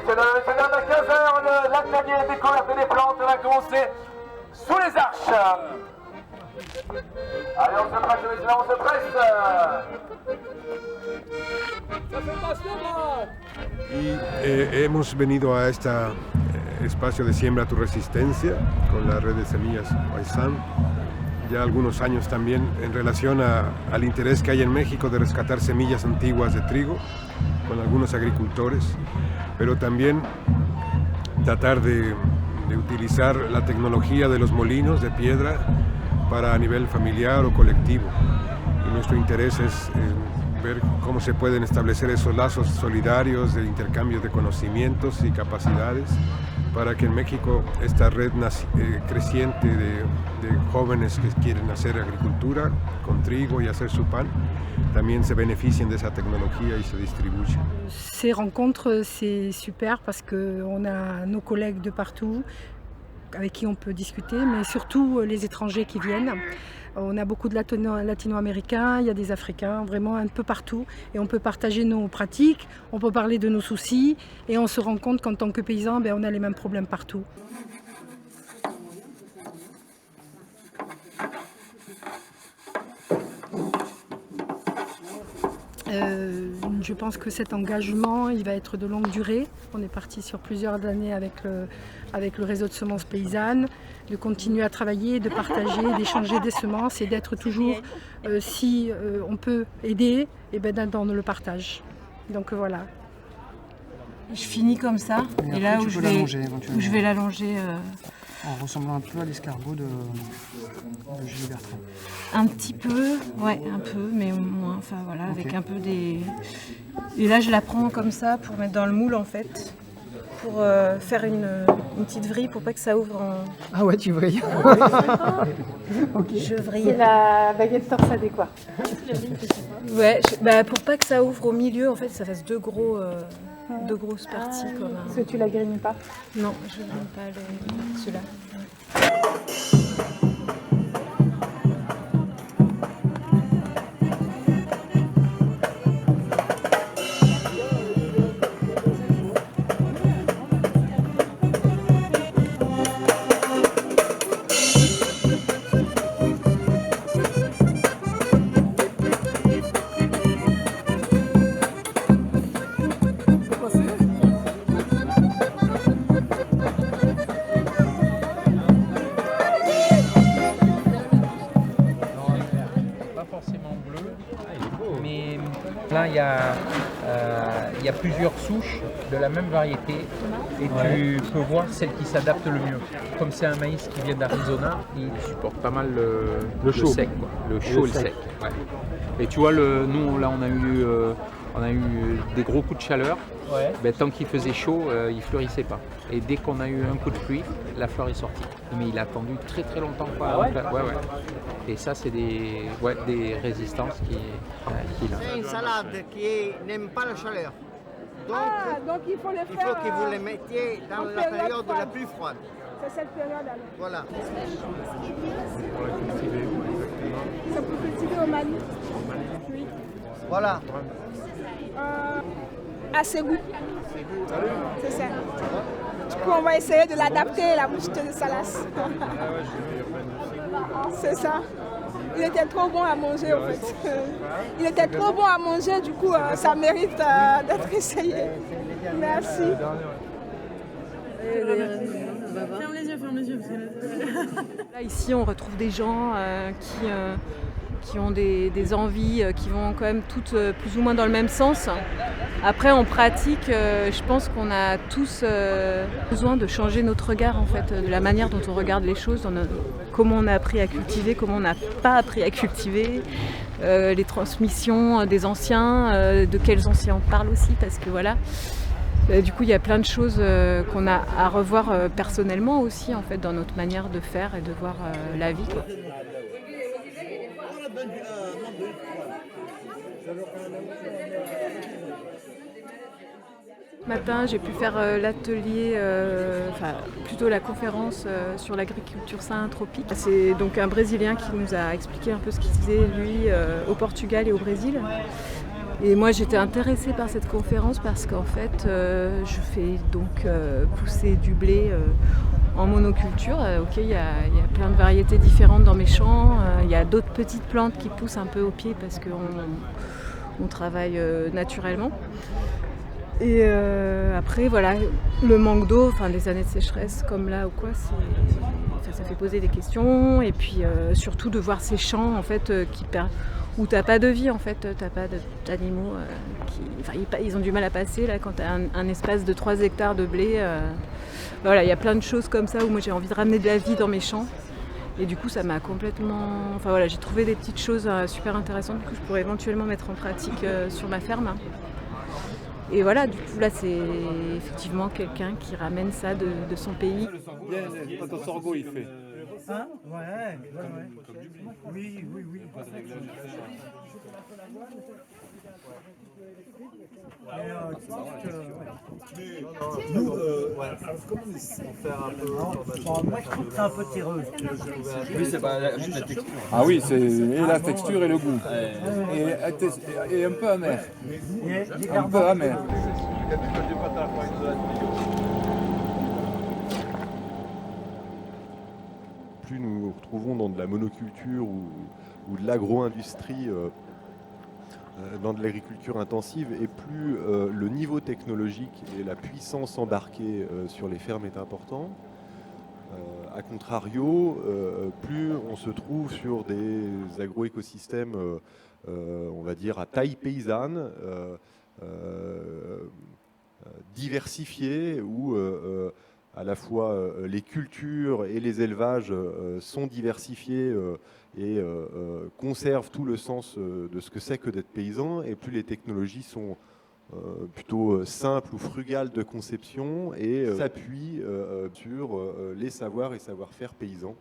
messieurs, dames, à 15h, l'atelier découverte des plantes va commencer sous les arches. Allez, on se presse, messieurs, on se presse. Y hemos venido a este espacio de Siembra tu Resistencia con la red de semillas Paisan ya algunos años también en relación al interés que hay en México de rescatar semillas antiguas de trigo con algunos agricultores, pero también tratar de utilizar la tecnología de los molinos de piedra para a nivel familiar o colectivo. Y nuestro interés es ver cómo se pueden establecer esos lazos solidarios de intercambio de conocimientos y capacidades para que en México esta red creciente de jóvenes que quieren hacer agricultura con trigo y hacer su pan también se beneficien de esa tecnología y se distribuyen. Ces rencontres, c'est super parce qu'on a nos collègues de partout avec qui on peut discuter, mais surtout les étrangers qui viennent. On a beaucoup de latino-américains, il y a des Africains, vraiment un peu partout. Et on peut partager nos pratiques, on peut parler de nos soucis et on se rend compte qu'en tant que paysans, on a les mêmes problèmes partout. Je pense que cet engagement, il va être de longue durée. On est parti sur plusieurs années avec le réseau de semences paysannes, de continuer à travailler, de partager, d'échanger des semences et d'être toujours, si on peut aider, et dans le partage. Donc voilà. Je finis comme ça, et là où je vais l'allonger. En ressemblant un peu à l'escargot de Julie Bertrand. Un petit peu, ouais, un peu, mais moins, enfin voilà, okay. Avec un peu des... Et là je la prends comme ça pour mettre dans le moule en fait, pour faire une petite vrille pour pas que ça ouvre en... Ah ouais, tu vrilles. Okay. Je vrille. C'est la baguette torsadée quoi. Ouais, pour pas que ça ouvre au milieu, en fait ça fasse deux grosses parties. Comme un... Parce que tu la grignes pas? Non, je ne grille pas ceux-là. Là, il y a plusieurs souches de la même variété et tu peux voir celle qui s'adapte le mieux. Comme c'est un maïs qui vient d'Arizona, il supporte pas mal le chaud. sec, quoi. Le chaud et le sec. Ouais. Et tu vois, nous là on a eu des gros coups de chaleur. Ouais. Ben, tant qu'il faisait chaud, il fleurissait pas. Et dès qu'on a eu un coup de pluie, la fleur est sortie. Mais il a attendu très très longtemps. Ah ouais. Ouais. Et ça, c'est des résistances qu'il a. C'est une salade qui n'aime pas la chaleur. Donc il faut il faut que vous les mettiez dans la période la plus froide. C'est cette période alors. Voilà. Ça peut cultiver au Mali. Oui. Voilà. À Ségou. C'est ça. Du coup, on va essayer de l'adapter, la mouche de Salas. C'est ça. Il était trop bon à manger en fait. Il était trop bon à manger, du coup, ça mérite d'être essayé. Merci. Ferme les yeux. Là, ici, on retrouve des gens qui ont des envies qui vont quand même toutes plus ou moins dans le même sens. Après, en pratique, je pense qu'on a tous besoin de changer notre regard, en fait, de la manière dont on regarde les choses, comment on a appris à cultiver, comment on n'a pas appris à cultiver, les transmissions des anciens, de quels anciens on parle aussi, parce que voilà. Du coup, il y a plein de choses qu'on a à revoir personnellement aussi, en fait, dans notre manière de faire et de voir la vie, quoi. Ce matin, j'ai pu faire l'atelier, plutôt la conférence sur l'agriculture synanthropique. C'est donc un Brésilien qui nous a expliqué un peu ce qu'il faisait, lui, au Portugal et au Brésil. Et moi j'étais intéressée par cette conférence parce qu'en fait je fais donc pousser du blé en monoculture. Ok, il y a plein de variétés différentes dans mes champs. Il y a d'autres petites plantes qui poussent un peu au pied parce qu'on travaille naturellement. Et après voilà, le manque d'eau, enfin des années de sécheresse comme là ou quoi, ça fait poser des questions. Et puis surtout de voir ces champs en fait où t'as pas de vie en fait, t'as pas d'animaux ils ont du mal à passer là quand t'as un espace de 3 hectares de blé. Voilà, il y a plein de choses comme ça où moi j'ai envie de ramener de la vie dans mes champs. Et du coup ça m'a complètement... Enfin voilà, j'ai trouvé des petites choses super intéressantes que je pourrais éventuellement mettre en pratique sur ma ferme. Et voilà, du coup là c'est effectivement quelqu'un qui ramène ça de son pays. Quand au sorgho il fait. Hein? Ouais. Oui. Nous, alors comment on fait un peu... Moi je trouve que c'est un peu terreux. Oui, c'est pas juste la texture. Ah oui, c'est et la texture et le goût. Et un peu amer. Un peu amer. Plus nous nous retrouvons dans de la monoculture ou de l'agro-industrie, dans de l'agriculture intensive, et plus le niveau technologique et la puissance embarquée sur les fermes est important. A contrario, plus on se trouve sur des agroécosystèmes, on va dire, à taille paysanne, diversifiés, où à la fois les cultures et les élevages sont diversifiés et conservent tout le sens de ce que c'est que d'être paysan, et plus les technologies sont plutôt simples ou frugales de conception et s'appuient sur les savoirs et savoir-faire paysans.